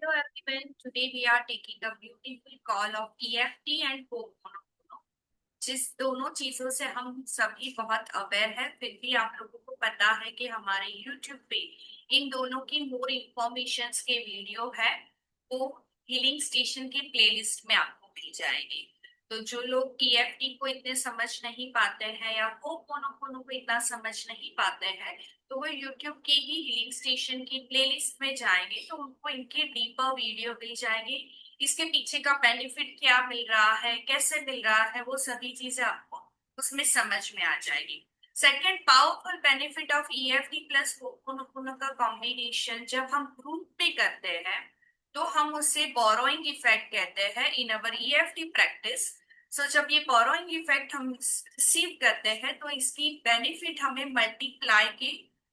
Hello everyone. Today we are taking a beautiful call of EFT and Ho'oponopono. जिस दोनों चीजों से हम सभी बहुत अवेयर है, फिर भी आप लोगों को पता है कि हमारे YouTube पे इन दोनों की मोर इंफॉर्मेशन के वीडियो है, वो हीलिंग स्टेशन के प्लेलिस्ट में आपको मिल जाएगी। तो जो लोग ईएफटी को इतने समझ नहीं पाते हैं या हो'ओपोनोपोनो को इतना समझ नहीं पाते हैं, तो वो यूट्यूब के ही हीलिंग स्टेशन की प्लेलिस्ट में जाएंगे तो उनको इनके डीपर वीडियो मिल जाएंगे। इसके पीछे का बेनिफिट क्या मिल रहा है, कैसे मिल रहा है, वो सभी चीजें आपको उसमें समझ में आ जाएगी। Second powerful benefit of EFT plus Ho'oponopono का कॉम्बिनेशन जब हम ग्रुप पे करते हैं तो हम उसे बोरोइंग इफेक्ट कहते हैं इन अवर ईएफटी प्रैक्टिस। सो जब ये बोरोइंग इफेक्ट हम रिसीव करते हैं तो इसकी बेनिफिट हमें मल्टीप्लाई के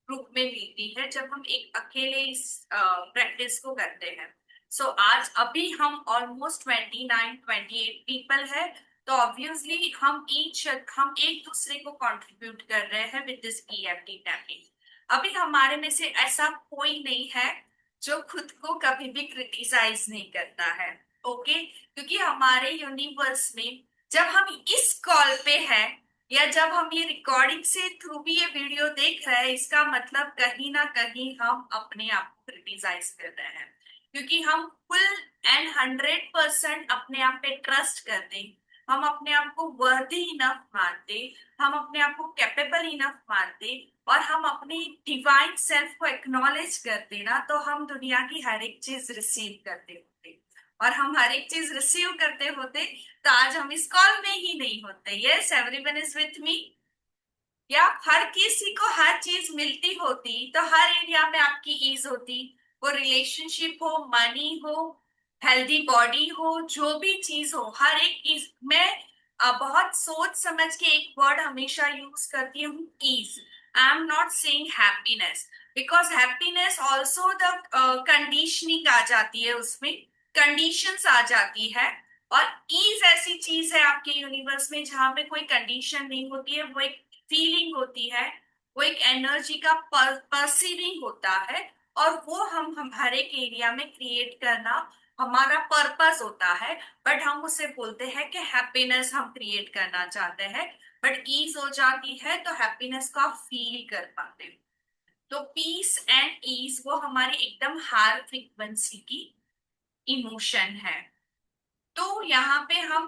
रूप में मिलती है जब हम एक अकेले इस प्रैक्टिस को करते हैं। सो आज अभी हम ऑलमोस्ट 29-28 पीपल है, तो ऑब्वियसली हम एक दूसरे को कंट्रीब्यूट कर रहे हैं विद दिस ईएफटी टैपिंग। अभी हमारे में से ऐसा कोई नहीं है जो खुद को कभी भी क्रिटिसाइज नहीं करता है। ओके, क्योंकि हमारे यूनिवर्स में जब हम इस कॉल पे हैं या जब हम ये रिकॉर्डिंग से थ्रू भी ये वीडियो देख रहे हैं, इसका मतलब कहीं ना कहीं हम अपने आप को क्रिटिसाइज कर रहे हैं, क्योंकि हम फुल एंड 100% अपने आप पे ट्रस्ट करते, हम अपने आप को वर्दी इनफ मानते, हम अपने आप को कैपेबल इनफ मानते और हम अपनी डिवाइन सेल्फ को एक्नॉलेज करते ना, तो हम दुनिया की हर एक चीज रिसीव करते होते। और हम हर एक चीज रिसीव करते होते तो आज हम इस कॉल में ही नहीं होते। Yes, everyone is with me. या हर किसी को हर चीज मिलती होती तो हर एरिया में आपकी ईज होती, वो रिलेशनशिप हो, मनी हो, हेल्दी बॉडी हो, जो भी चीज हो, हर एक ईज। मैं बहुत सोच समझ के एक वर्ड हमेशा यूज करती हूँ, ease. I am not saying happiness, because happiness also the conditioning आ जाती है, उसमें कंडीशंस आ जाती है। और ईज ऐसी चीज है आपके यूनिवर्स में जहां पे कोई कंडीशन नहीं होती है, वो एक फीलिंग होती है, वो एक एनर्जी का परसीविंग होता है। और वो हम हर एक एरिया में क्रिएट करना हमारा पर्पस होता है। बट हम उसे बोलते हैं कि हैप्पीनेस हम क्रिएट करना चाहते हैं, बट ईज हो जाती है तो हैप्पीनेस को आप फील कर पाते हो। तो पीस एंड ईज वो हमारी एकदम हाई फ्रीक्वेंसी की इमोशन है। तो यहाँ पे हम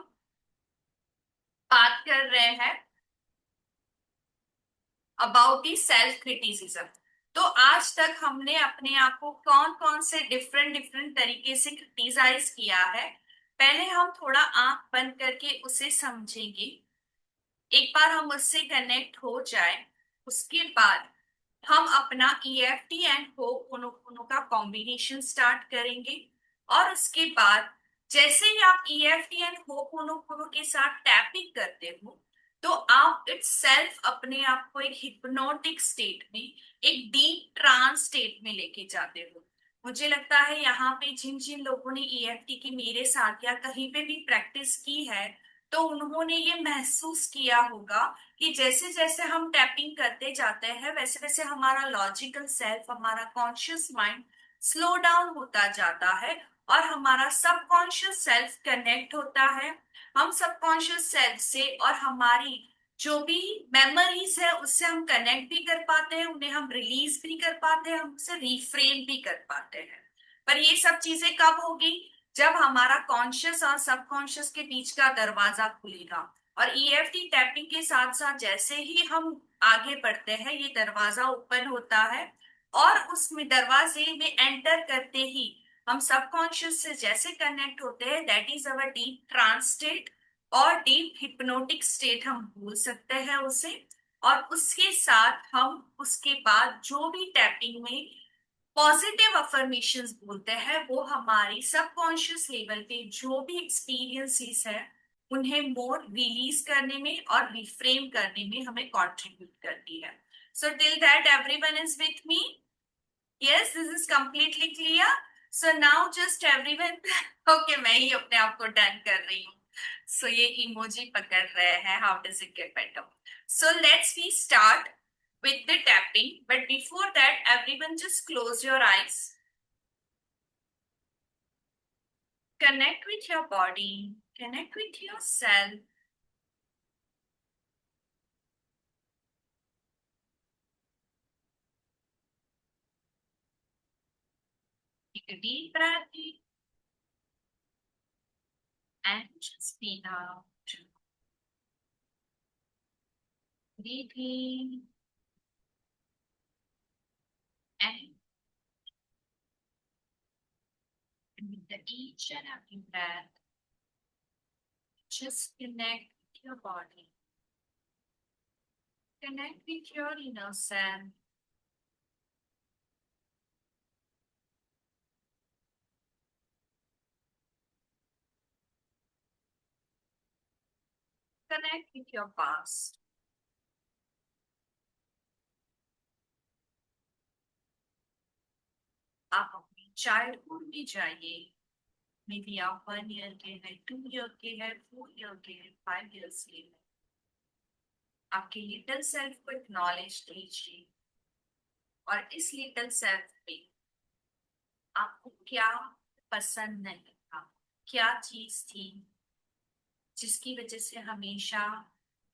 बात कर रहे हैं अबाउट दी सेल्फ क्रिटिसिज्म। तो आज तक हमने अपने आप को कौन कौन से डिफरेंट डिफरेंट तरीके से क्रिटिसाइज किया है, पहले हम थोड़ा आंख बंद करके उसे समझेंगे। एक बार हम उससे कनेक्ट हो जाए, उसके बाद हम अपना ईएफटी एंड हो'ओपोनोपोनो का कॉम्बिनेशन स्टार्ट करेंगे। और उसके बाद जैसे ही आप ईएफटी एंड हो'ओपोनोपोनो के साथ टैपिंग करते हो तो आप इट्स सेल्फ अपने आप को एक हिप्नोटिक स्टेट में, एक डीप ट्रांस स्टेट में लेके जाते हो। मुझे लगता है यहाँ पे जिन जिन लोगों ने ईएफटी की मेरे साथ या कहीं पे भी प्रैक्टिस की है, तो उन्होंने ये महसूस किया होगा कि जैसे जैसे हम टैपिंग करते जाते हैं वैसे वैसे हमारा लॉजिकल सेल्फ, हमारा कॉन्शियस माइंड स्लो डाउन होता जाता है और हमारा सबकॉन्शियस सेल्फ कनेक्ट होता है। हम सबकॉन्शियस सेल्फ से और हमारी जो भी मेमोरीज है उससे हम कनेक्ट भी कर पाते हैं, उन्हें हम रिलीज भी कर पाते हैं, हम उसे रिफ्रेम भी कर पाते हैं। पर ये सब चीजें कब होगी? जब हमारा कॉन्शियस और सबकॉन्शियस के बीच का दरवाजा खुलेगा। और ईएफटी टैपिंग के साथ साथ जैसे ही हम आगे बढ़ते हैं ये दरवाजा ओपन होता है, और उसमें दरवाजे में एंटर करते ही हम सबकॉन्शियस से जैसे कनेक्ट होते हैं, that is our deep trance state और डीप हिप्नोटिक स्टेट हम बोल सकते हैं उसे। और उसके साथ हम उसके बाद जो भी टैपिंग में पॉजिटिव अफर्मेशंस बोलते हैं वो हमारी सबकॉन्शियस लेवल पे जो भी एक्सपीरियंसेस है उन्हें मोर रिलीज करने में और रिफ्रेम करने में हमें कंट्रीब्यूट करती है। So till that everyone is with me. Yes, this is completely clear. So now just everyone okay, मैं ही अपने आप को डन कर रही हूँ। सो ये इमोजी पकड़ रहे हैं, how does it get better? So let's we start with the tapping, but before that everyone just close your eyes. Connect with your body, connect with yourself. Take a deep breath in and just breathe out. Breathe in and with the each and every breath, just connect with your body, connect with your inner self. Connect with your past. आप अपनी childhood में जाइए। May be आप 1 year के हैं, 2 year के हैं, 4 year के हैं, 5 ईयर्स के हैं। आपके लिटिल सेल्फ को एक्नॉलेज कीजिए और इस लिटिल सेल्फ में आपको क्या पसंद नहीं था, क्या चीज थी जिसकी वजह से हमेशा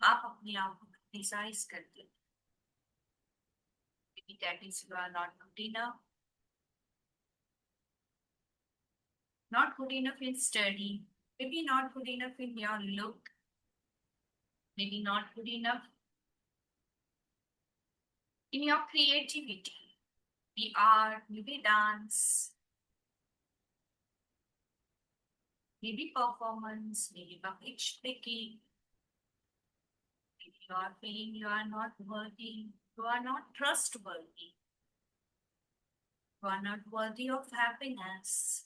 आप अपने आप को क्रिटिसाइज करते थे। Maybe that is you are not good enough, not good enough in study, maybe not good enough in your look, maybe not good enough in your creativity, maybe art, maybe dance, maybe performance, maybe public speaking. Maybe you are feeling you are not worthy, you are not trustworthy, you are not worthy of happiness.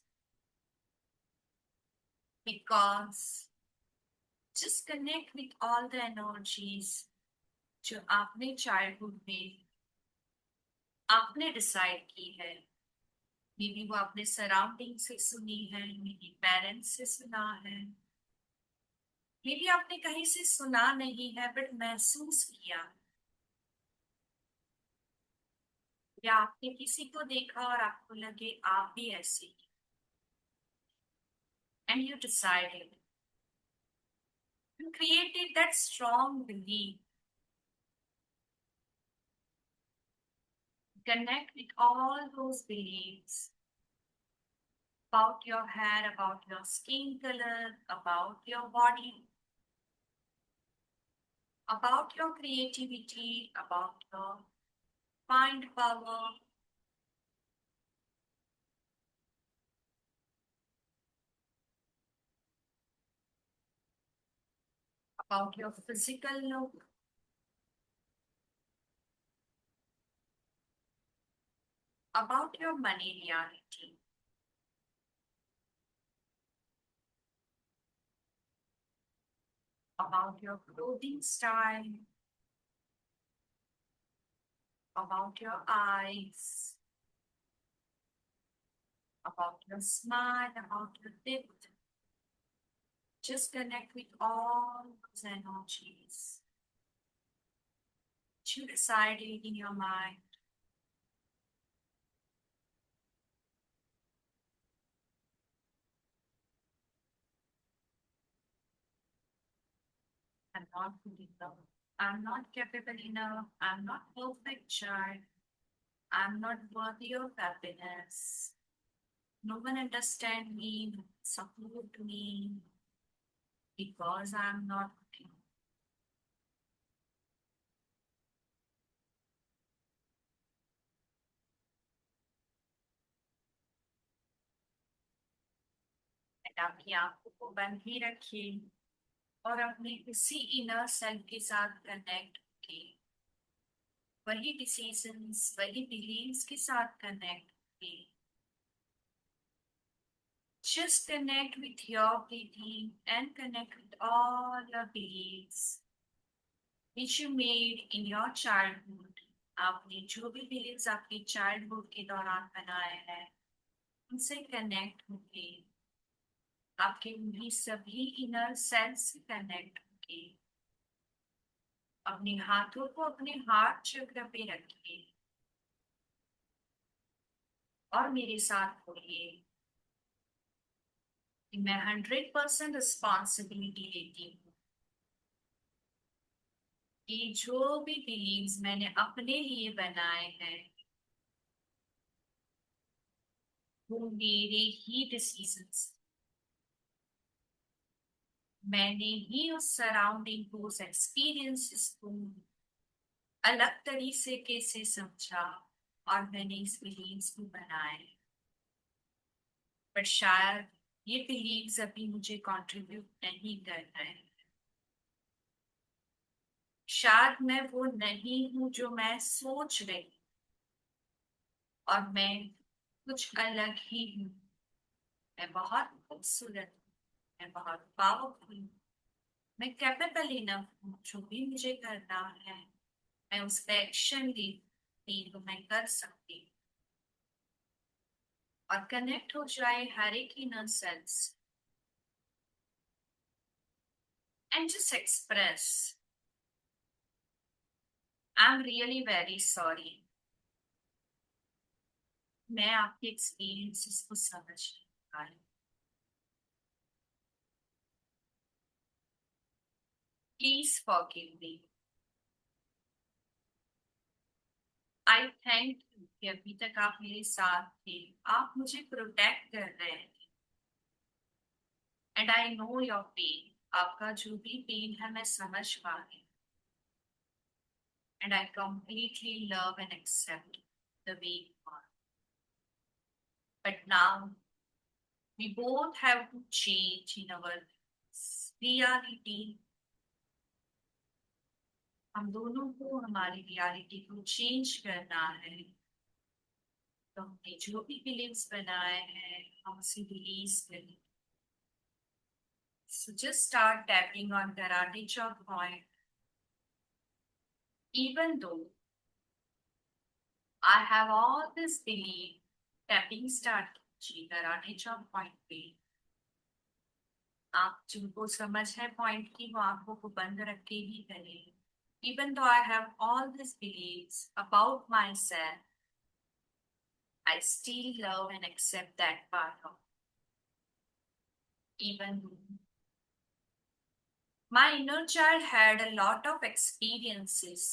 Because just connect with all the energies जो आपने childhood में आपने decide की है। May be वो आपने surrounding से सुनी है, मे बी पेरेंट्स से सुना है, मे बी आपने कहीं से सुना नहीं है बट महसूस किया, या आपने किसी को देखा और आपको लगे आप भी ऐसे ही, and you decided, you created that strong belief. Connect with all those beliefs about your hair, about your skin color, about your body, about your creativity, about your mind power, about your physical look, about your money reality, about your clothing style, about your eyes, about your smile, about your depth. Just connect with all those energies. You decided in your mind. I'm not good enough. I'm not capable enough. I'm not perfect child. I'm not worthy of happiness. No one understand me, no one support me because I'm not good enough. And अपनी आंखों को बंद ही रखिए और अपने किसी inner self के साथ कनेक्ट कीजिए। वही डिसीजंस, वही बिलीव्स के साथ कनेक्ट कीजिए। Just connect with your breathing and connect with all your beliefs which you made in your childhood. आपने जो भी beliefs आपके childhood के दौरान बनाए हैं, उनसे कनेक्ट होके आपके उन्हीं सभी इनर सेल्स से कनेक्ट होके अपने हाथों को अपने हार्ट चक्र पे रखिए और मेरे साथ बोलिए, कि मैं 100% रिस्पॉन्सिबिलिटी लेती हूँ कि जो भी बिलीव्स मैंने अपने लिए बनाए हैं वो मेरे ही डिसीजंस, मैंने ही उस सराउंडिंग को, उस एक्सपीरियंसेस को अलग तरीके से समझा और मैंने इस बिलीव्स को बनाए। पर शायद ये बिलीव्स अभी मुझे कंट्रीब्यूट नहीं कर रहे हैं। शायद मैं वो नहीं हूं जो मैं सोच रही हूँ, और मैं कुछ अलग ही हूँ। मैं बहुत खूबसूरत हूँ, मैं बहुत पावरफुल हूँ, मैं कैपेबल इनफ हूँ। जो भी मुझे करना है मैं उस पर एक्शन ली तो मैं कर सकती हूँ। और कनेक्ट हो जाए हर एक inner cells and just express I am really very sorry. मैं आपके एक्सपीरियंसेस को समझ नहीं पा रही। Please forgive me. I thank you कि अभी तक आप मेरे साथ थे, आप मुझे प्रोटेक्ट कर रहे थे। And I know your pain, आपका जो भी पेन है मैं समझ पा रही हूँ। And I completely love and accept the way you are. But now we both have to change in our reality. हम दोनों को हमारी रियलिटी को चेंज करना है। तो हमने जो भी बिलीव्स बनाए हैं हम उसे रिलीज करें। So just start tapping on karate chop point. Even though I have all this belief, tapping start कीजिए karate chop point पे। आप जिनको समझ है पॉइंट की वो आंखों को बंद रख के ही करें। Even though I have all these beliefs about myself, I still love and accept that part of me. Even though my inner child had a lot of experiences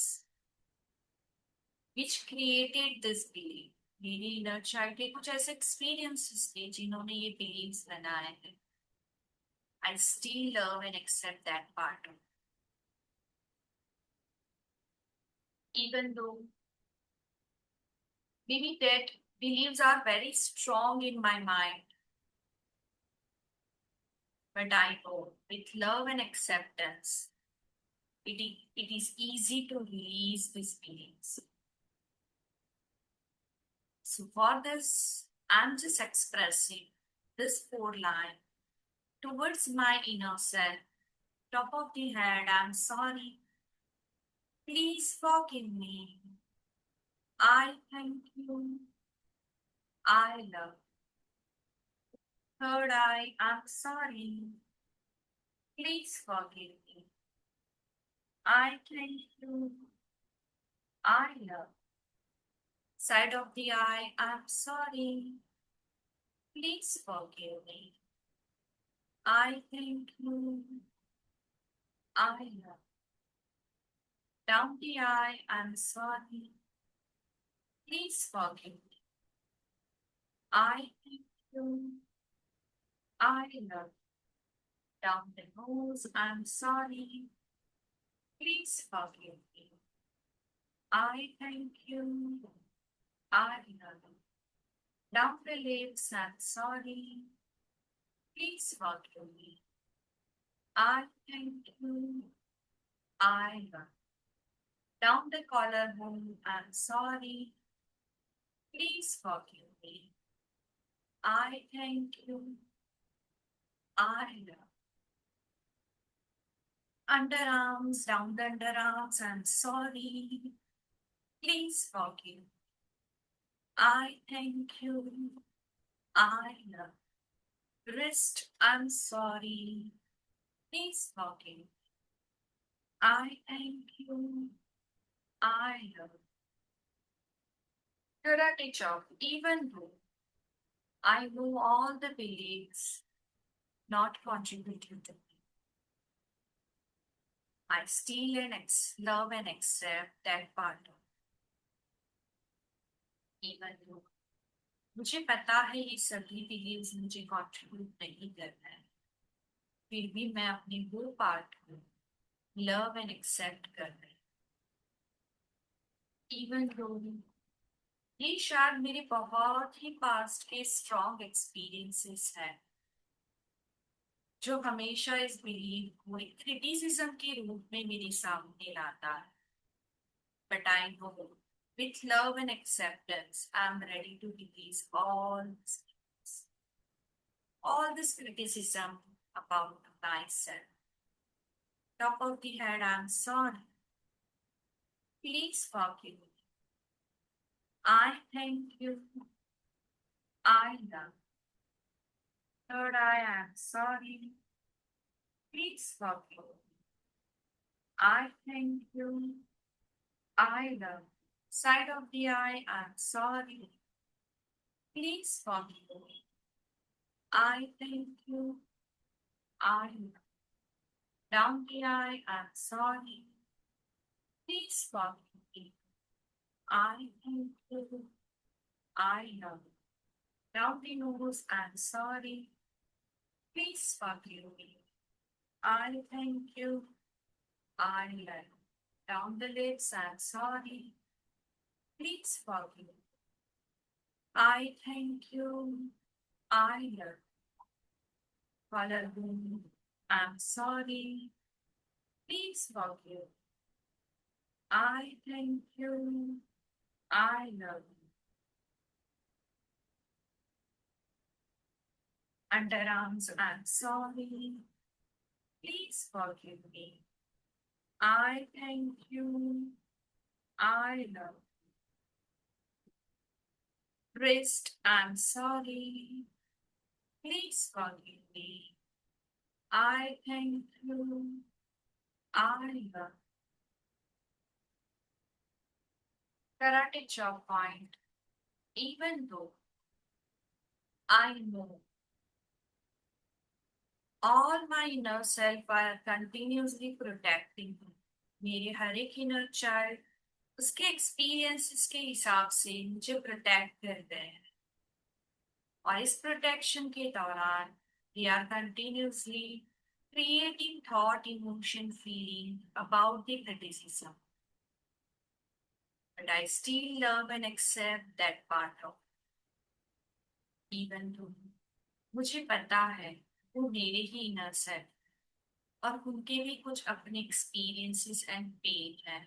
which created this belief. मेरे inner child के कुछ ऐसे experiences थे जिन्होंने ये beliefs बनाए हैं। I still love and accept that part of me. Even though maybe that beliefs are very strong in my mind, but I know with love and acceptance, it is easy to release these feelings. So for this, I'm just expressing this four line towards my inner self. Top of the head, I'm sorry. Please forgive me. I thank you. I love. Third eye, I'm sorry. Please forgive me. I thank you. I love. Side of the eye, I'm sorry. Please forgive me. I thank you. I love. Down the eye, I'm sorry. Please forgive me. I thank you. I love. Down the nose, I'm sorry. Please forgive me. I thank you. I love. Down the lips, I'm sorry. Please forgive me. I thank you. I love. Down the collarbone, I'm sorry. Please forgive me. I thank you. I love. Underarms, down the underarms, I'm sorry. Please forgive. I thank you. I love. Wrist, I'm sorry. Please forgive. I thank you. I love. Karate chop, even though I know all the beliefs not contributing to me. I still love and accept that part of me, even though मुझे पता है ये सभी feelings मुझे contribute नहीं करना है, फिर भी मैं अपने वो पार्ट को लव एंड एक्सेप्ट कर रही हूँ। इवन दो ये शायद मेरे बहुत ही पास्ट के स्ट्रॉन्ग एक्सपीरियंसेस हैं जो हमेशा इस बिलीव को एक क्रिटिसिज्म के रूप में मेरे सामने लाता है। But I know with love and acceptance I'm ready to release all this criticism about myself. Top of the head, I'm sorry. Please forgive me. I thank you. I love. Third, I am sorry. Please forgive me. I thank you. I love. Side of the eye, I'm sorry. Please forgive me. I thank you. I love. Down the eye, I'm sorry. Please forgive me. I thank you. I love. Down the nose, I'm sorry. Please forgive me. I thank you. I love. Down the lips, I'm sorry. Please forgive me. I thank you. I love. Collarbone, I'm sorry. Please forgive. I thank you. I love. Underarms, I'm sorry. Please forgive me. I thank you. I love. Wrist, I'm sorry. Please forgive me. I thank you. I love. Karate chop point. Even though I know all my inner self are continuously protecting me. मेरे हर एक inner child उसके experiences के हिसाब से मुझे protect करते हैं और इस protection के दौरान they are continuously creating thought, emotion, feeling about the criticism. But I still love and accept that part of even though मुझे पता है वो मेरे ही inner self और उनके भी कुछ अपने experiences and pain हैं.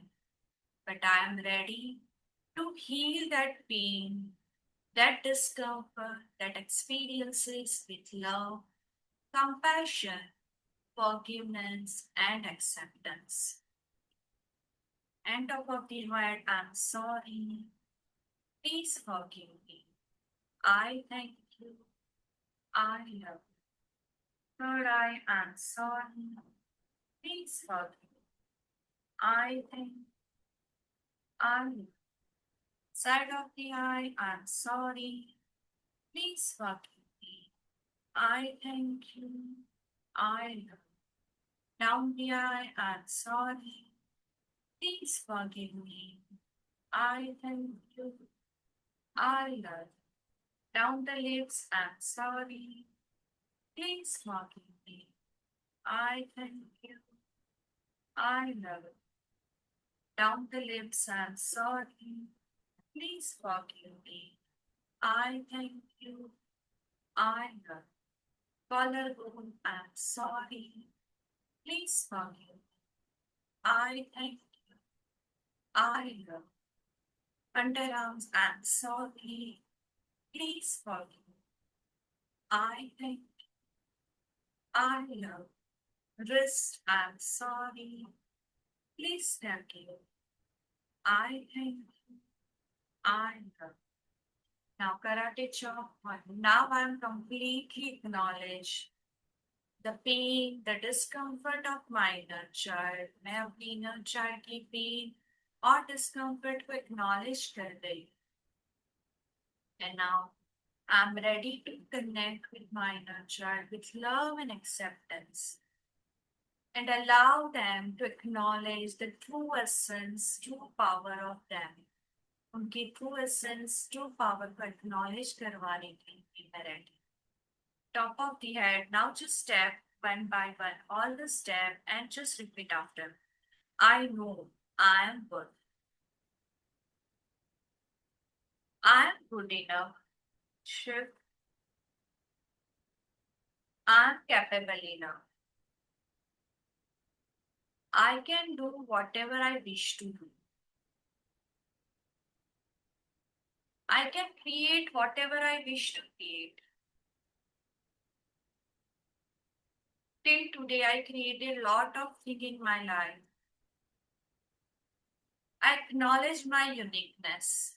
But I am ready to heal that pain, that discomfort, that experiences with love, compassion, forgiveness, and acceptance. And top of the heart, I'm sorry. Please forgive me. I thank you. I love you. Third, I am sorry. Please forgive me. I thank you. I love you. Side of the eye, I'm sorry. Please forgive me. I thank you. I love you. Down the eye, I'm sorry. Please forgive me. I thank you. I love you. Down the lips, I'm sorry. Please forgive me. I thank you. I love you. Down the lips, I'm sorry. Please forgive me. I thank you. I love you. Collarbone, I'm sorry. Please forgive me. I thank you. I love you. Underarms, I'm sorry. Please forgive me. I thank you. I love you. Wrist, I'm sorry. Please forgive me. I thank you. I love you. Now karate chop one. Now I'm completely acknowledge the pain, the discomfort of my inner child. मैं अपनी inner child की pain और discomfort को acknowledge कर रही हूँ. And now I'm ready to connect with my inner child with love and acceptance and allow them to acknowledge the true essence, true power of them. उनकी true essence true power को acknowledge करवाने के लिए मैं ready. Top of the head. Now just step one by one, all the step, and just repeat after. I know I am good. I am good enough. Shift. I am capable enough. I can do whatever I wish to do. I can create whatever I wish to create. Till today, I created a lot of things in my life. I acknowledge my uniqueness.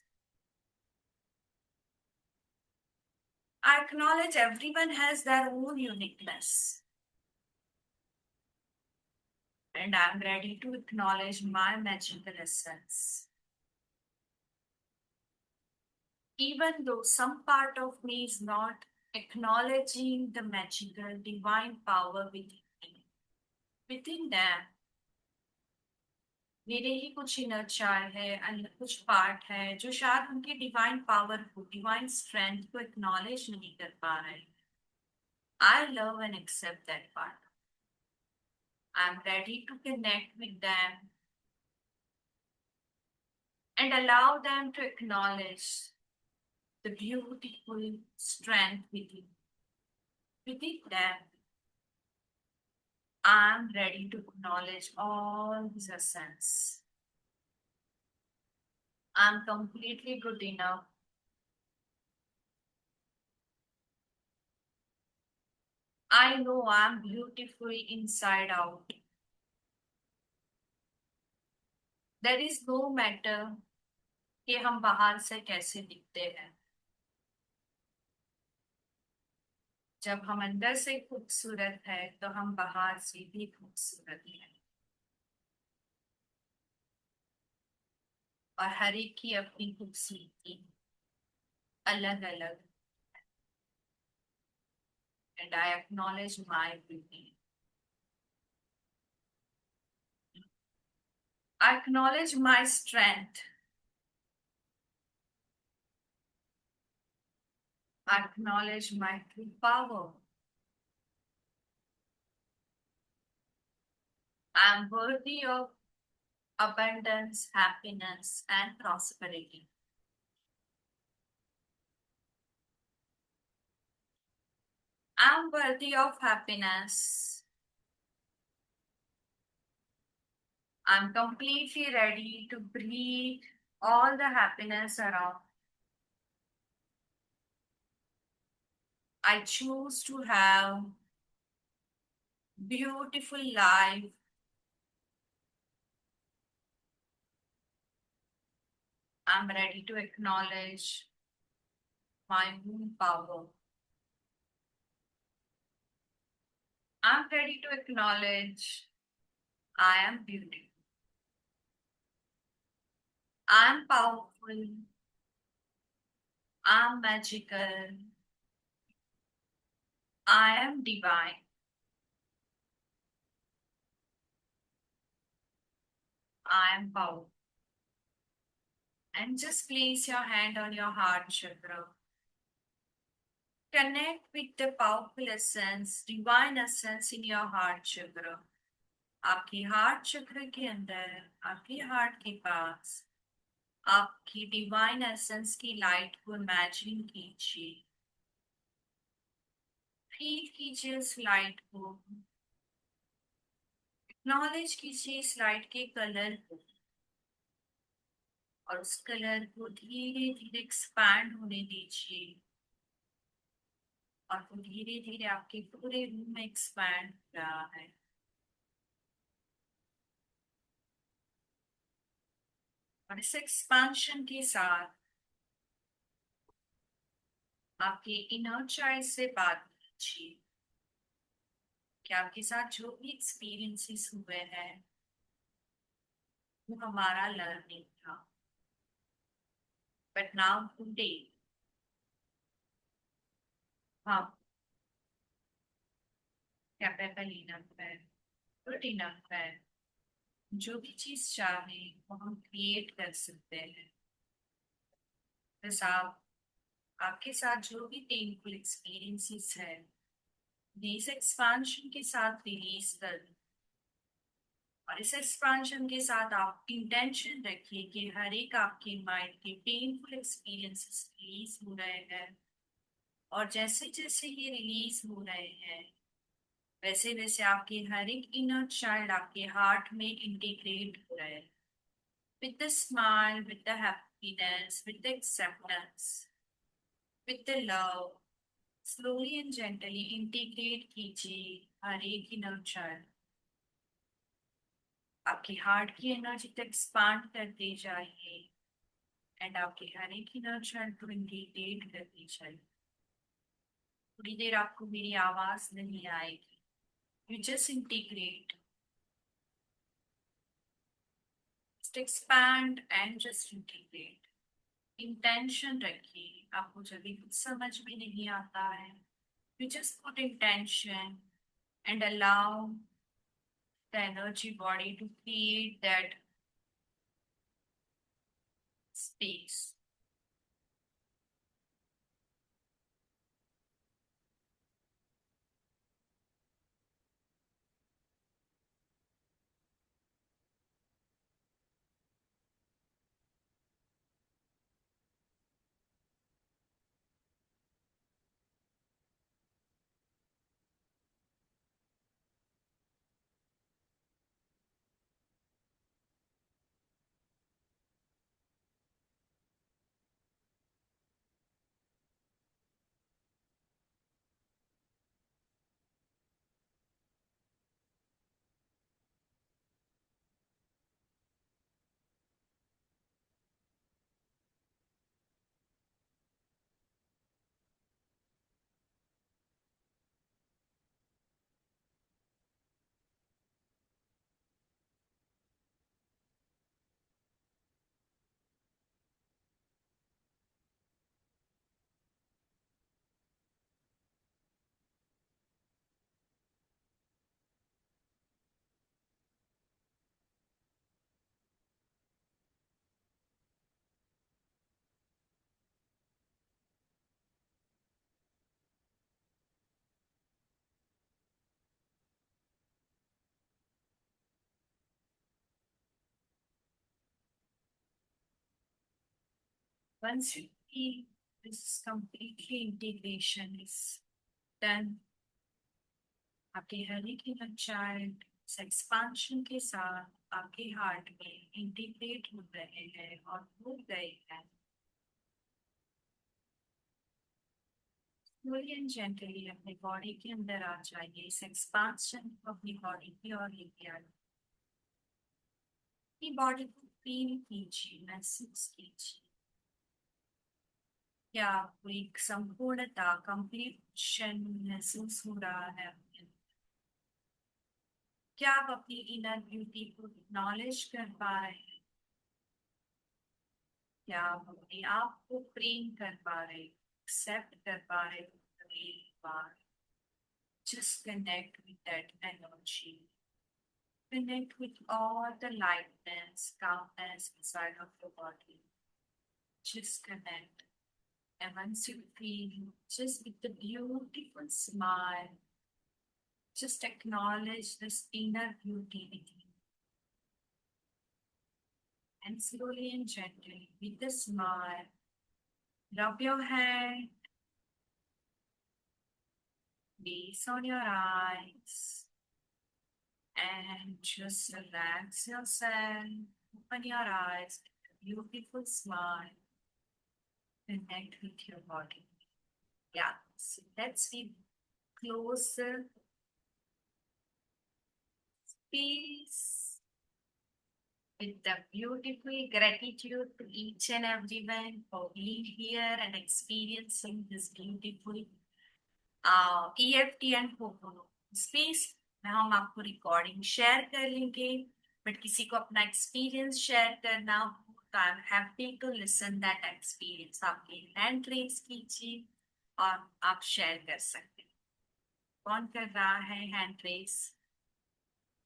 I acknowledge everyone has their own uniqueness. And I'm ready to acknowledge my magical essence. Even though some part of me is not acknowledging the magical divine power within me, within them, मेरे ही कुछ inner child है कुछ part है जो शायद उनकी divine power को divine strength को एक्नॉलेज नहीं कर पा रहे. I love and accept that part. I'm ready to connect with them and allow them to acknowledge the beautiful strength within them. I'm ready to acknowledge all this essence. I'm completely good enough. I know I'm beautiful inside out. There is no matter कि हम बाहर से कैसे दिखते हैं. जब हम अंदर से खूबसूरत है तो हम बाहर से भी खूबसूरत हैं. और हर एक की अपनी खूबसूरती अलग अलग. And I acknowledge my beauty. I acknowledge my strength. I acknowledge my true power. I am worthy of abundance, happiness, and prosperity. I am worthy of happiness. I'm completely ready to breathe all the happiness around. I choose to have beautiful life. I'm ready to acknowledge my own power. I'm ready to acknowledge I am beautiful. I'm powerful. I'm magical. I am divine. I am powerful. And just place your hand on your heart chakra. Connect with the powerful essence, divine essence in your heart chakra. आपकी heart चक्र के अंदर, आपके heart के पास, आपकी divine essence की light को imagine कीजिए. फील कीजिए उस लाइट को. एक्नॉलेज कीजिए इस लाइट के कलर को. और उस कलर को धीरे धीरे एक्सपैंड होने दीजिए. और वो धीरे धीरे आपके पूरे रूम में एक्सपैंड हो रहा है. और इस एक्सपेंशन के साथ आपके इनर चाइल्ड से बात कीजिए कि आपके साथ जो भी एक्सपीरियंसेस हुए हैं वो हमारा लर्निंग था. बट नाउ टुडे हाँ, कैपेबल इनफ है, गुड इनफ है। जो भी चीज चाहे वो हम क्रिएट कर सकते हैं। बस आपके साथ जो भी पेनफुल एक्सपीरियंसेस है, इस एक्सपांशन के साथ रिलीज कर दो। और इस एक्सपांशन के साथ आप इंटेंशन रखिए कि हर एक आपके माइंड के पेनफुल एक्सपीरियंसेस रिलीज हो रहे हैं। और जैसे जैसे ये रिलीज हो रहे हैं, वैसे वैसे आपके हर एक इनर चाइल्ड आपके हार्ट में इंटीग्रेट हो रहे हैं। With the smile, with the happiness, with the acceptance, with the love, slowly and gently integrate कीजिए हर एक इनर चाइल्ड। आपकी हार्ट की एनर्जी तक एक्सपांड करते जाइए एंड आपके हर एक इनर चाइल्ड को इंटीग्रेट करते जाइए। थोड़ी देर आपको मेरी आवाज नहीं आएगी, you just integrate, just expand and just integrate. Intention रखिए। आपको जब भी कुछ समझ में नहीं आता है, you just put intention and allow the energy body to create that space. Once you feel this completely integration is done, आपके हर एक inner child इस expansion के साथ आपके हार्ट में इंटीग्रेट हो रहे हैं और हो गए हैं। स्लोली एंड जेंटली अपने बॉडी के अंदर आ जाइए, इस एक्सपांशन को अपनी बॉडी की ओर लेके आइए। अपनी बॉडी को फील कीजिए, महसूस कीजिए। क्या आपको एक संपूर्णता, कंप्लीशन महसूस हो रहा है अपने अंदर? क्या आप अपनी इनर ब्यूटी को एक्नॉलेज कर पा रहे हैं? क्या आप अपने आप को प्रेम कर पा रहे, एक्सेप्ट कर पा रहे हो? एक बार just connect with that energy. Connect with all the lightness, calmness inside of your body. Just connect. And once you feel just with the beautiful smile, just acknowledge this inner beauty within. And slowly and gently, with a smile, rub your hand, gaze on your eyes, and just relax yourself. Open your eyes, beautiful smile, connect with your body. Yeah, so let's be closer. Peace with the beautiful gratitude to each and everyone for being here and experiencing this beautiful EFT and Ho'oponopono space में। हम आपको recording share कर लेंगे, but किसी को अपना experience share करना हो तो I am happy to listen that experience. आप हैंड रेज कीजिए और आप शेयर कर सकते हैं। कौन कर रहा है हैंड रेस?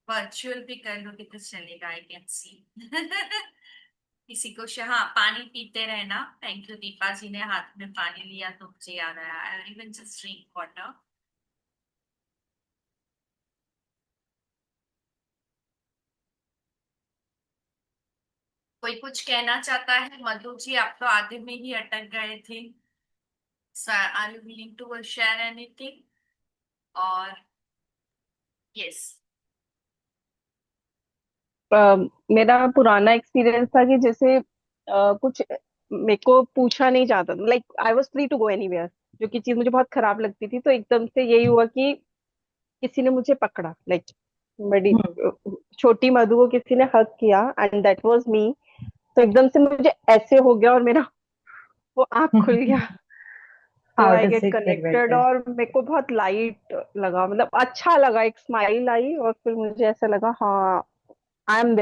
वर्चुअल भी कर लोगे तो चलेगा, आई कैन सी। किसी को हाँ, पानी पीते रहना। थैंक यू, दीपा जी ने हाथ में पानी लिया तो मुझे याद आया, I even just drink water. कोई कुछ कहना चाहता है? मधु जी, आप तो आधे में ही अटक गए थे। Are you willing to share anything? और यस। मेरा पुराना एक्सपीरियंस था कि जैसे कुछ मेरे को पूछा नहीं जाता, like I was free to go anywhere, जो कि चीज मुझे बहुत खराब लगती थी। तो एकदम से यही हुआ कि किसी ने मुझे पकड़ा, लाइक बड़ी हम्म। छोटी मधु को किसी ने हक किया एंड दैट वाज मी। तो एकदम से मुझे ऐसे हो गया और मेरा वो आँख खुल गया। तो How I does get it get connected better? और मेरे को बहुत लाइट लगा, मतलब अच्छा लगा, एक स्माइल आई और फिर मुझे ऐसा लगा हाँ, I am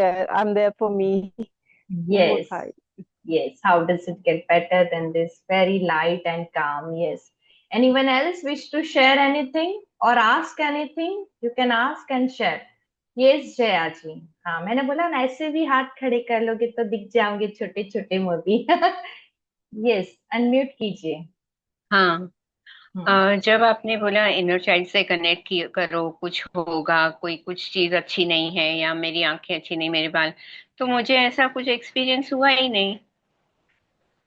there for me. वो Yes, था। yes. How does it get better than this? Very light and calm. Yes. Anyone else wish to share anything or ask anything? You can ask and share. Yes, Jaya जी। हाँ, मैंने बोला ना, ऐसे भी हाथ खड़े कर लोगे तो दिख जाओगे छोटे छोटे मोती। यस, अनम्यूट कीजिए। हाँ। हम्म। जब आपने बोला इनर चाइल्ड से कनेक्ट करो, कुछ होगा, कोई कुछ चीज अच्छी नहीं है या मेरी आंखें अच्छी नहीं, मेरे बाल, तो मुझे ऐसा कुछ एक्सपीरियंस हुआ ही नहीं।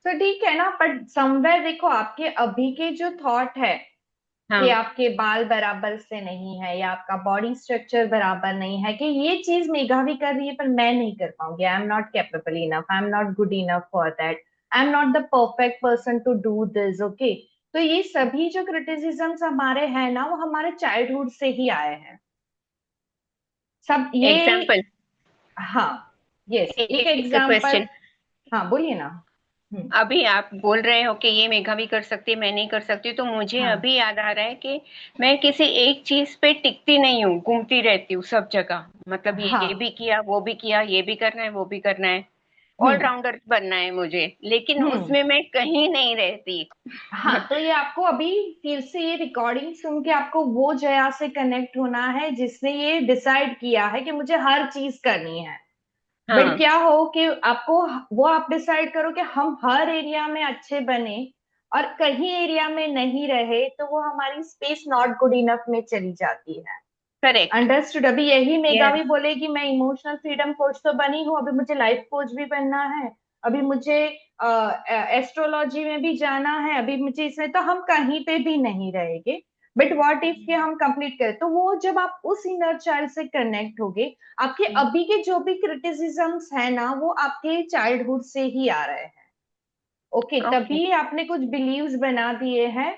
तो ठीक है ना, बट समवेयर देखो, आपके अभी के जो थॉट है कि हाँ। आपके बाल बराबर से नहीं है या आपका बॉडी स्ट्रक्चर बराबर नहीं है, कि ये चीज मेघा भी कर रही है पर मैं नहीं कर पाऊंगी, I am not capable enough, I am not good enough for that, I am not the perfect person to do this, okay. तो ये सभी जो क्रिटिसिजम्स हमारे हैं ना, वो हमारे चाइल्डहुड से ही आए हैं, सब ये। एग्जाम्पल। हाँ, यस, एक एक एग्जाम्पल। क्वेश्चन। हाँ, बोलिए ना। हम्म। अभी आप बोल रहे हो कि ये मेघा भी कर सकती है, मैं नहीं कर सकती, तो मुझे हाँ, अभी याद आ रहा है कि मैं किसी एक चीज पे टिकती नहीं हूँ, घूमती रहती हूँ सब जगह। मतलब ये हाँ। भी किया, वो भी किया, ये भी करना है, वो भी करना है। हम्म। ऑलराउंडर बनना है मुझे, लेकिन हम्म। उसमें मैं कहीं नहीं रहती। हाँ, तो ये आपको अभी फिर से ये रिकॉर्डिंग सुन के आपको वो जया से कनेक्ट होना है जिसने ये डिसाइड किया है कि मुझे हर चीज करनी है। बट हाँ। क्या हो कि आपको वो आप डिसाइड करो कि हम हर एरिया में अच्छे बने और कहीं एरिया में नहीं रहे, तो वो हमारी स्पेस नॉट गुड इनफ में चली जाती है। करेक्ट। अंडरस्टूड। अभी यही मेगा यस। भी बोलेगी मैं इमोशनल फ्रीडम कोच तो बनी हूँ, अभी मुझे लाइफ कोच भी बनना है, अभी मुझे एस्ट्रोलॉजी में भी जाना है, अभी मुझे इसमें, तो हम कहीं पे भी नहीं रहेंगे। बट व्हाट इफ के हम कंप्लीट करें, तो वो जब आप उस इनर चाइल्ड से कनेक्ट होगे, आपके अभी के जो भी क्रिटिसिजम्स है ना, वो आपके चाइल्डहुड से ही आ रहे हैं। Okay, okay. तभी आपने कुछ बिलीव्स बना दिए हैं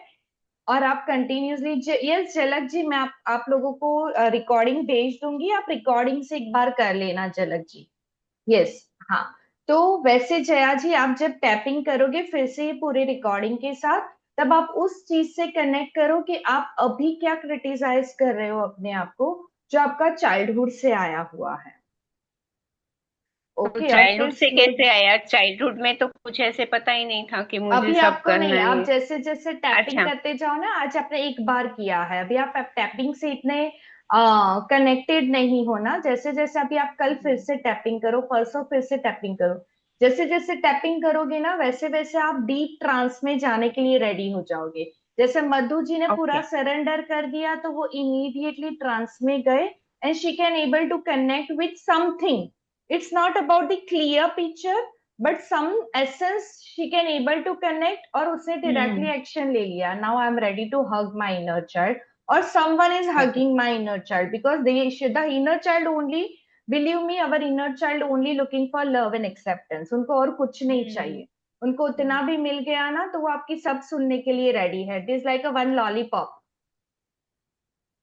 और आप कंटिन्यूसली। यस झलक जी, मैं आप लोगों को रिकॉर्डिंग भेज दूंगी, आप रिकॉर्डिंग से एक बार कर लेना झलक जी। यस। हाँ, तो वैसे जया जी, आप जब टैपिंग करोगे फिर से ये पूरे रिकॉर्डिंग के साथ, तब आप उस चीज से कनेक्ट करो कि आप अभी क्या क्रिटिसाइज कर रहे हो अपने आप को, जो आपका चाइल्डहुड से आया हुआ है। तो ओके, और फिर चाइल्डहुड से स्लो। कैसे आया? चाइल्डहुड में तो कुछ ऐसे पता ही नहीं था कि मुझे अभी सब आपको करना नहीं, आप है। जैसे जैसे टैपिंग अच्छा। करते जाओ ना, आज आपने एक बार किया है, अभी आप टैपिंग से इतने कनेक्टेड नहीं हो ना, जैसे जैसे अभी आप कल फिर से टैपिंग करो, परसों फिर से टैपिंग करो, जैसे जैसे टैपिंग करोगे ना, वैसे वैसे आप डीप ट्रांस में जाने के लिए रेडी हो जाओगे। जैसे मधु जी ने पूरा ओके। सरेंडर कर दिया, तो वो इमीडिएटली ट्रांस में गए and she can able to connect with something. It's not about the clear picture, but some essence she can able to connect, और उसने डायरेक्टली हम्म। एक्शन ले लिया, now I am ready to hug my inner child, or someone is okay. hugging my inner child, because the inner child only, believe me, our inner child only looking for love and acceptance, उनको और कुछ नहीं हम्म। चाहिए। उनको उतना भी मिल गया ना, तो वो आपकी सब सुनने के लिए रेडी है, it is like a one lollipop.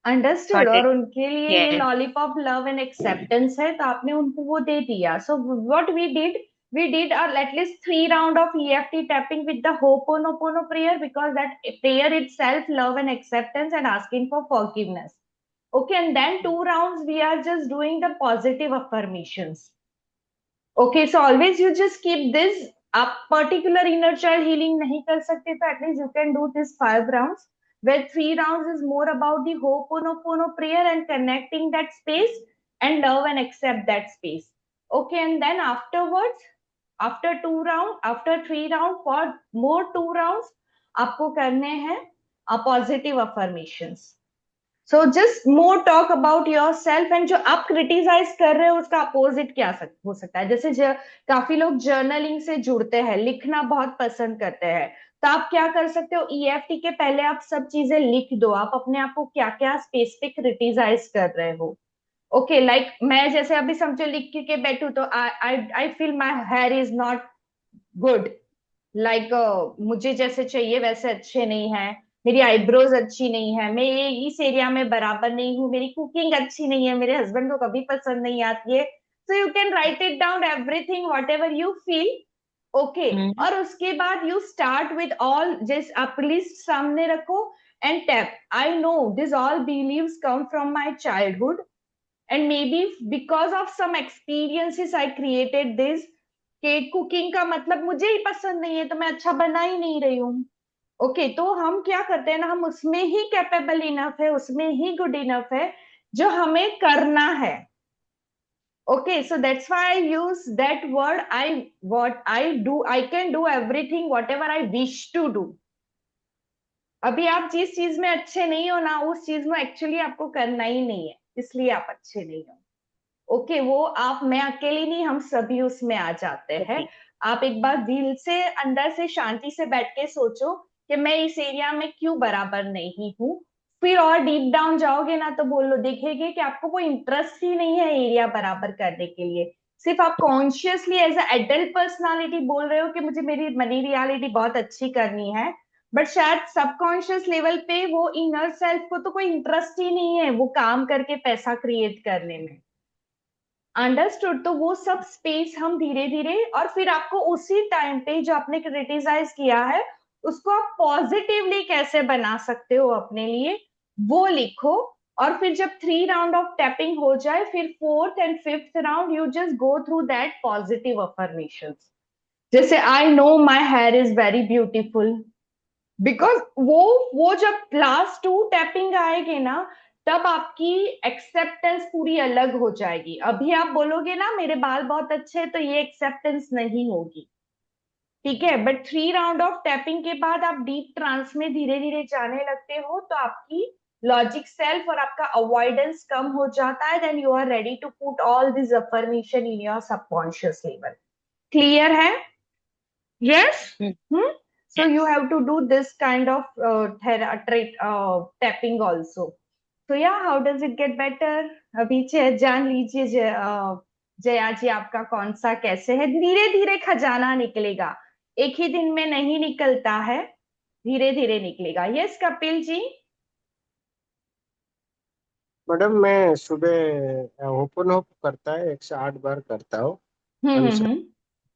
Understood. Got और इट। उनके लिए ये yes. Lollipop love and acceptance है, तो आपने उनको वो दे दिया। So what we did at least 3 round of EFT tapping with the Ho'oponopono prayer, because that prayer itself love and acceptance and asking for forgiveness. Okay, and then 2 rounds we are just doing the positive affirmations. Okay, so always you just keep this आप particular inner child healing नहीं कर सकते तो at least you can do this 5 rounds, where 3 rounds is more about the Ho'oponopono prayer and connecting that space and love and accept that space. Okay, and then afterwards, after 2 round, after 3 round, for more 2 rounds आपको करने हैं positive affirmations. So just more talk about your self, and जो आप criticise कर रहे हो उसका opposite क्या हो सकता है. जैसे काफी लोग जर्नलिंग से जुड़ते हैं, लिखना बहुत पसंद करते हैं, तो आप क्या कर सकते हो, ईएफटी के पहले आप सब चीजें लिख दो, आप अपने आप को क्या क्या स्पेसिफिक क्रिटिसाइज कर रहे हो. ओके, लाइक मैं जैसे अभी समझो लिख के बैठू तो I feel my hair is not good, like मुझे जैसे चाहिए वैसे अच्छे नहीं है, मेरी आईब्रोज अच्छी नहीं है, मैं ये इस एरिया में बराबर नहीं हूँ, मेरी कुकिंग अच्छी नहीं है, मेरे हस्बैंड को कभी पसंद नहीं आती है. So you can write it down everything whatever you feel. Okay, और उसके बाद you start with all, just आप लिस्ट सामने रखो and tap. I know this all believes come from my childhood and maybe because of some experiences I created this, कि cooking का मतलब मुझे ही पसंद नहीं है तो मैं अच्छा बना ही नहीं रही हूँ. ओके, तो हम क्या करते हैं ना, हम उसमें ही कैपेबल इनफ है, उसमें ही गुड इनफ है जो हमें करना है. Okay, so that's why I use that word, I what I do, I can do everything whatever I wish to do. अभी आप जिस चीज में अच्छे नहीं हो ना, उस चीज में एक्चुअली आपको करना ही नहीं है, इसलिए आप अच्छे नहीं हो. ओके, वो आप, मैं अकेली नहीं, हम सभी उसमें आ जाते हैं. आप एक बार दिल से अंदर से शांति से बैठ के सोचो कि मैं इस एरिया में क्यों बराबर नहीं हूँ. फिर और डीप डाउन जाओगे ना तो बोलो, देखेंगे कि आपको कोई इंटरेस्ट ही नहीं है एरिया बराबर करने के लिए. सिर्फ आप consciously as a adult personality बोल रहे हो कि मुझे मेरी मनी रियलिटी बहुत अच्छी करनी है, बट शायद सबकॉन्शियस लेवल पे वो इनर सेल्फ को तो कोई इंटरेस्ट ही नहीं है वो काम करके पैसा क्रिएट करने में. अंडरस्टूड. तो वो सब स्पेस हम धीरे धीरे, और फिर आपको उसी टाइम पे जो आपने क्रिटिसाइज किया है उसको आप पॉजिटिवली कैसे बना सकते हो अपने लिए, वो लिखो. और फिर जब 3 राउंड ऑफ टैपिंग हो जाए, फिर 4th and 5th round you just go through that positive affirmations. जैसे I know my hair is very beautiful, because वो जब क्लास 2 टैपिंग आएगी ना, तब आपकी एक्सेप्टेंस पूरी अलग हो जाएगी. अभी आप बोलोगे ना मेरे बाल बहुत अच्छे हैं, तो ये एक्सेप्टेंस नहीं होगी. ठीक है, बट 3 राउंड ऑफ टैपिंग के बाद आप डीप ट्रांस में धीरे धीरे जाने लगते हो, तो आपकी लॉजिक सेल्फ और आपका अवॉइडेंस कम हो जाता है. Then you are ready to put all this affirmation in your subconscious level. Clear है? Yes. So you have to do this kind of tapping also. So yeah, how does it get better? अभी जान लीजिए जया जी आपका कौन सा कैसे है. धीरे धीरे खजाना निकलेगा, एक ही दिन में नहीं निकलता है, धीरे धीरे निकलेगा. यस कपिल जी. मैडम मैं सुबह ओपन होप करता है 108 बार करता हूँ हम्म.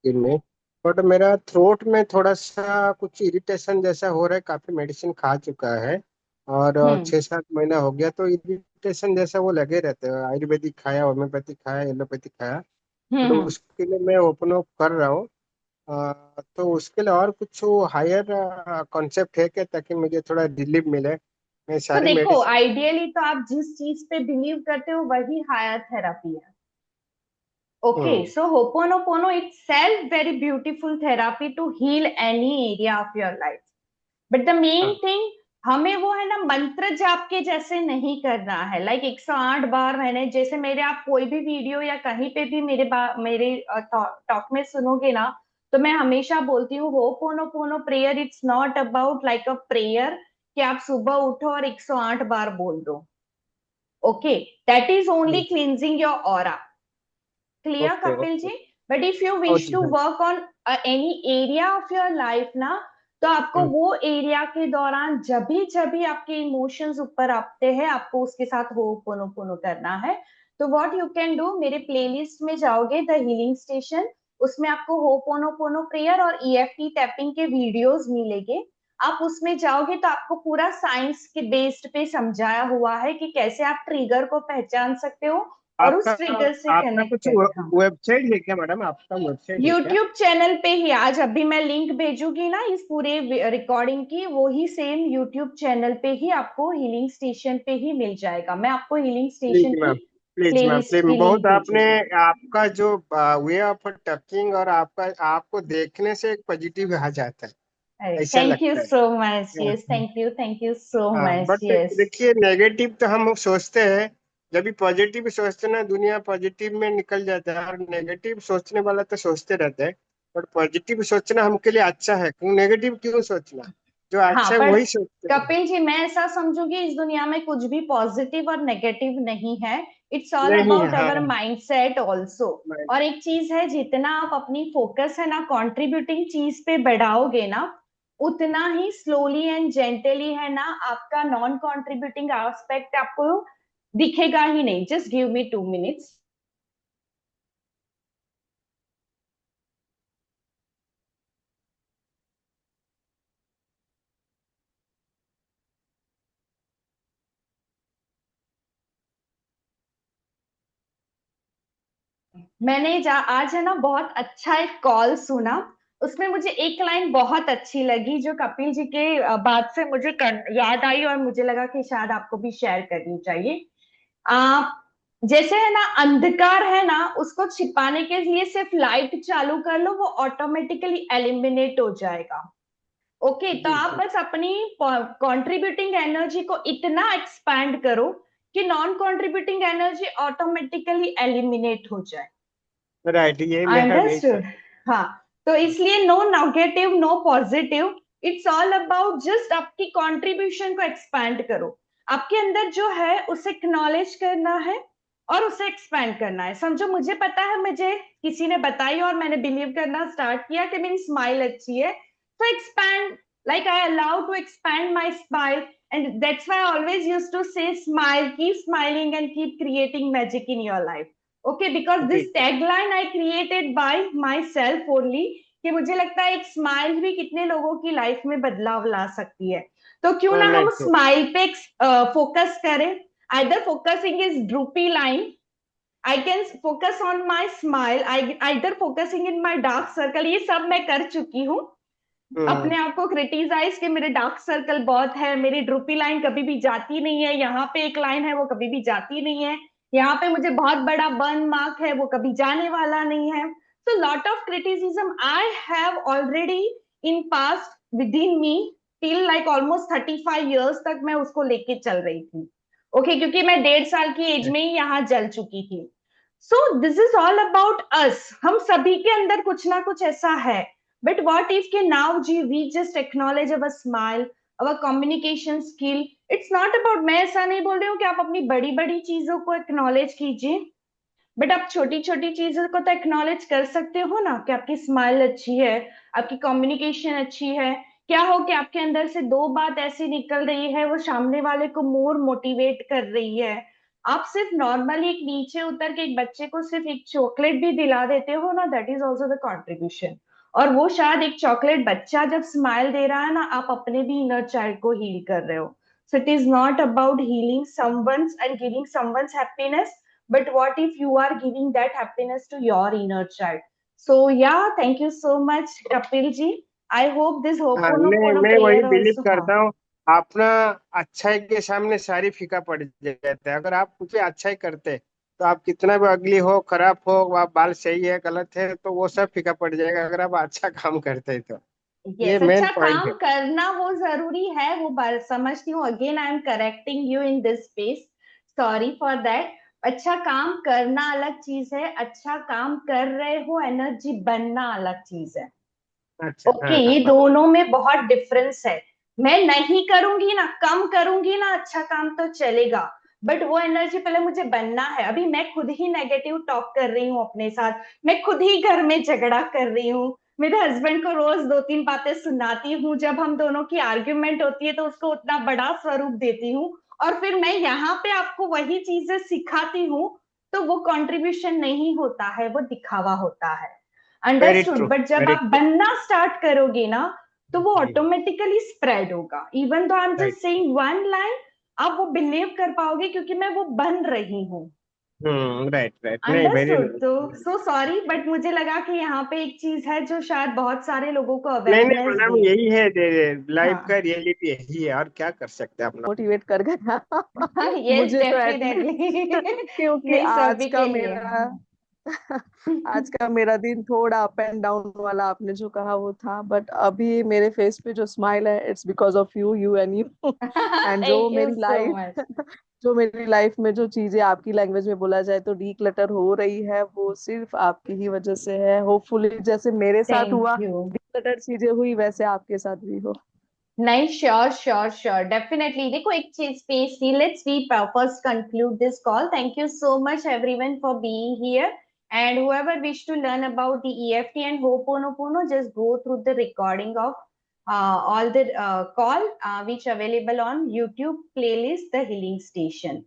दिन में. बट मेरा थ्रोट में थोड़ा सा कुछ इरिटेशन जैसा हो रहा है, काफी मेडिसिन खा चुका है और 6-7 महीना हो गया, तो इरिटेशन जैसा वो लगे रहते हैं. आयुर्वेदिक खाया, होम्योपैथिक खाया, एलोपैथिक खाया, तो उसके लिए मैं ओपन अप कर रहा हूँ. तो उसके लिए और कुछ हायर कॉन्सेप्ट है क्या, ताकि मुझे थोड़ा रिलीफ मिले. मैं तो सारी देखो, मेडिसिन. आइडियली तो आप जिस चीज पे बिलीव करते हो वही हायर थेरापी है. Okay, so Ho'oponopono itself very beautiful therapy to heal any area of your life. But the main thing, हमें वो है ना मंत्र जाप के जैसे नहीं करना है. लाइक 108 बार मैंने, जैसे मेरे आप कोई भी वीडियो या कहीं पे भी मेरे टॉक में सुनोगे ना, तो मैं हमेशा बोलती हूँ Ho'oponopono prayer it's not about like a prayer कि आप सुबह उठो और 108 बार बोल दो. Okay, that is only cleansing your aura. Clear, okay Kapil okay. ji? But if you oh wish जी to हाँ. work on any area of your life ना, तो आपको वो एरिया के दौरान जब भी आपके इमोशंस ऊपर आते हैं, आपको उसके साथ होपोनोपोनो करना है. तो व्हाट यू कैन डू, मेरे प्लेलिस्ट में जाओगे द हीलिंग स्टेशन, उसमें आपको होपोनोपोनो प्रेयर और ईएफटी टैपिंग के वीडियोस मिलेंगे. आप उसमें जाओगे तो आपको पूरा साइंस के बेस्ड पे समझाया हुआ है कि कैसे आप ट्रिगर को पहचान सकते हो और उस आपका ट्रिगर से आपका कनेक्ट कुछ करे। हाँ, वेबसाइट है क्या मैडम? आपका वेबसाइट है क्या? यूट्यूब चैनल पे ही आज अभी मैं लिंक भेजूंगी ना इस पूरे रिकॉर्डिंग की, वो ही सेम यूट्यूब चैनल पे ही आपको हीलिंग स्टेशन पे ही मिल जाएगा। मैं आपको हीलिंग प्लीज स्टेशन की ma'am, please ma'am, playlist please. की लिंक बहुत आपने, भेजूंगी। आपका जो वे ऑफ टॉकिंग और आपका, आपको देखने से एक पॉजिटिव आ जाता है, अरे ऐसा थैंक यू लगता है। So much, yes thank you सो हाँ, मच, बट यस। देखिए, नेगेटिव तो हम सोचते हैं, जब भी पॉजिटिव सोचते हैं ना, दुनिया पॉजिटिव में निकल जाता है, और नेगेटिव सोचने वाला तो सोचते रहते हैं। बट पॉजिटिव सोचना हमके लिए अच्छा है, क्यों नेगेटिव क्यों सोचना? जो हाँ अच्छा है पर वही सोचते हैं। कपिल जी, मैं ऐसा समझूंगी इस दुनिया में कुछ भी पॉजिटिव और नेगेटिव नहीं है। इट्स ऑल नहीं है, अबाउट हाँ। अवर माइंडसेट ऑल्सो। मैं- और एक चीज है, जितना आप अपनी फोकस है ना कंट्रीब्यूटिंग चीज पे बढ़ाओगे ना, उतना ही स्लोली एंड जेंटली है ना आपका नॉन कंट्रीब्यूटिंग एस्पेक्ट आपको दिखेगा ही नहीं। Just give me 2 minutes. मैंने आज है ना बहुत अच्छा एक कॉल सुना। उसमें मुझे एक लाइन बहुत अच्छी लगी जो कपिल जी के बात से मुझे याद आई, और मुझे लगा कि शायद आपको भी शेयर करनी चाहिए। आ, जैसे है ना अंधकार है ना, उसको छिपाने के लिए सिर्फ लाइट चालू कर लो, वो ऑटोमेटिकली एलिमिनेट हो जाएगा। ओके, तो जी आप जी। बस अपनी कंट्रीब्यूटिंग एनर्जी को इतना एक्सपैंड करो कि non contributing energy automatically eliminate हो जाए। राइट, ये मेरा भी अंडरस्टूड। हाँ, तो इसलिए no negative no positive, it's all about just आपकी कंट्रीब्यूशन को एक्सपैंड करो। आपके अंदर जो है उसे एक्नॉलेज करना है और उसे एक्सपैंड करना है। समझो, मुझे पता है, मुझे किसी ने बताई और मैंने बिलीव करना स्टार्ट किया कि मेरी स्माइल अच्छी है, तो expand, like I allow to expand my smile. And that's why I always used to say smile, keep smiling and keep creating magic in your life. Okay, because जी this जी। Tagline I created by myself only, कि मुझे लगता है एक smile भी कितने लोगों की लाइफ में बदलाव ला सकती है। तो क्यों ना हम राइट। स्माइल पे फोकस करें। Either focusing is droopy line, I can focus on my smile, either focusing in my dark circle. ये सब मैं कर चुकी हूँ। हम्म। अपने आप को क्रिटिसाइज कि मेरे डार्क सर्कल बहुत है, मेरी ड्रूपी लाइन कभी भी जाती नहीं है, यहाँ पे एक लाइन है वो कभी भी जाती नहीं है, यहाँ पे मुझे बहुत बड़ा बर्न मार्क है वो कभी जाने वाला नहीं है। So lot of criticism I have already in past with in me, till like almost 35 years तक मैं उसको लेके चल रही थी। ओके, क्योंकि मैं 1.5 साल की एज में ही यहाँ जल चुकी थी। So this is all about us, हम सभी के अंदर कुछ ना कुछ ऐसा है। But what if के now ji we just acknowledge our smile, our communication skill. It's not about, मैं ऐसा नहीं बोल रही हूँ कि आप अपनी बड़ी बड़ी चीजों को acknowledge कीजिए, बट आप छोटी छोटी चीजों को तो एक्नॉलेज कर सकते हो ना, कि आपकी स्माइल अच्छी है, आपकी कम्युनिकेशन अच्छी है। क्या हो कि आपके अंदर से दो बात ऐसी निकल रही है, वो सामने वाले को मोर मोटिवेट कर रही है। आप सिर्फ नॉर्मली एक नीचे उतर के एक बच्चे को सिर्फ एक चॉकलेट भी दिला देते हो ना, that is also the contribution. और वो शायद एक चॉकलेट बच्चा जब स्माइल दे रहा है ना, आप अपने भी इनर चाइल्ड को हील कर रहे हो। So it is not about healing someone's and giving someone's happiness, but what if you are giving that happiness to your inner child? So yeah, thank you so much Kapil ji. I hope this हाँ, Ho'oponopono मैं वही prayer believe also, हाँ। करता हूँ। अपना अच्छाई के सामने सारी फीका पड़ जाता है। अगर आप कुछ भी अच्छाई करते, तो आप कितना भी अगली हो, खराब हो, आप बाल सही है गलत है, तो वो सब फीका पड़ जाएगा, अगर आप अच्छा काम करते हैं तो। ये यस, मेन अच्छा पॉइंट काम है। करना वो जरूरी है, वो बात समझती हूँ। Again I am correcting you in this space, sorry for that. अच्छा काम करना अलग चीज है, अच्छा काम कर रहे हो एनर्जी बनना अलग चीज है। अच्छा, ओके, हाँ हाँ, ये दोनों में बहुत डिफरेंस है। मैं नहीं करूंगी ना, कम करूंगी ना अच्छा काम तो चलेगा, बट वो एनर्जी पहले मुझे बनना है। अभी मैं खुद ही नेगेटिव टॉक कर रही हूँ अपने साथ, मैं खुद ही घर में झगड़ा कर रही हूँ, मेरे हस्बैंड को रोज 2-3 बातें सुनाती हूँ, जब हम दोनों की आर्ग्यूमेंट होती है तो उसको उतना बड़ा स्वरूप देती हूँ, और फिर मैं यहाँ पे आपको वही चीजें सिखाती हूँ। तो वो कंट्रीब्यूशन नहीं होता है, वो दिखावा होता है। Very understood. ट्रू, बट जब वेरी आप ट्रू। बनना स्टार्ट करोगे ना, तो वो जी। ऑटोमेटिकली स्प्रेड होगा। Even though I am right. Just saying one line, आप वो बिलीव कर पाओगे क्योंकि मैं वो बन रही हूँ। राइट राइट, नहीं वेरी अंडरस्टूड। नाइस। तो सो सॉरी, बट मुझे लगा कि यहाँ पे एक चीज है जो शायद बहुत सारे लोगों को नहीं नहीं अवेयरनेस मैडम, दे। यही है लाइफ का हाँ। रियलिटी, यही है, और क्या कर सकते हैं हम लोग। मोटिवेट कर गया यस मुझे तो डेफिनेटली। एटलीस्ट क्योंकि नहीं, आज सभी का के लिए। मेरा आज का मेरा दिन थोड़ा अप एंड डाउन वाला आपने जो कहा वो था, बट अभी मेरे फेस पे जो स्माइल है it's because of you, you and you and thank you so much. जो मेरी लाइफ में जो चीजें आपकी लैंग्वेज में बोला जाए तो डीक्लटर हो रही है, वो सिर्फ आपकी ही वजह से है। होपफुली जैसे मेरे साथ थैंक हुआ यू। डीक्लटर चीजें हुई, वैसे आपके साथ भी हो। नहीं, श्योर श्योर श्योर, डेफिनेटली। देखो एक चीज स्पेस थी, let's we first conclude this call. Thank you so much everyone for being here, and whoever wish to learn about the EFT and Ho'oponopono, just go through the recording of all the call which available on YouTube playlist The Healing Station.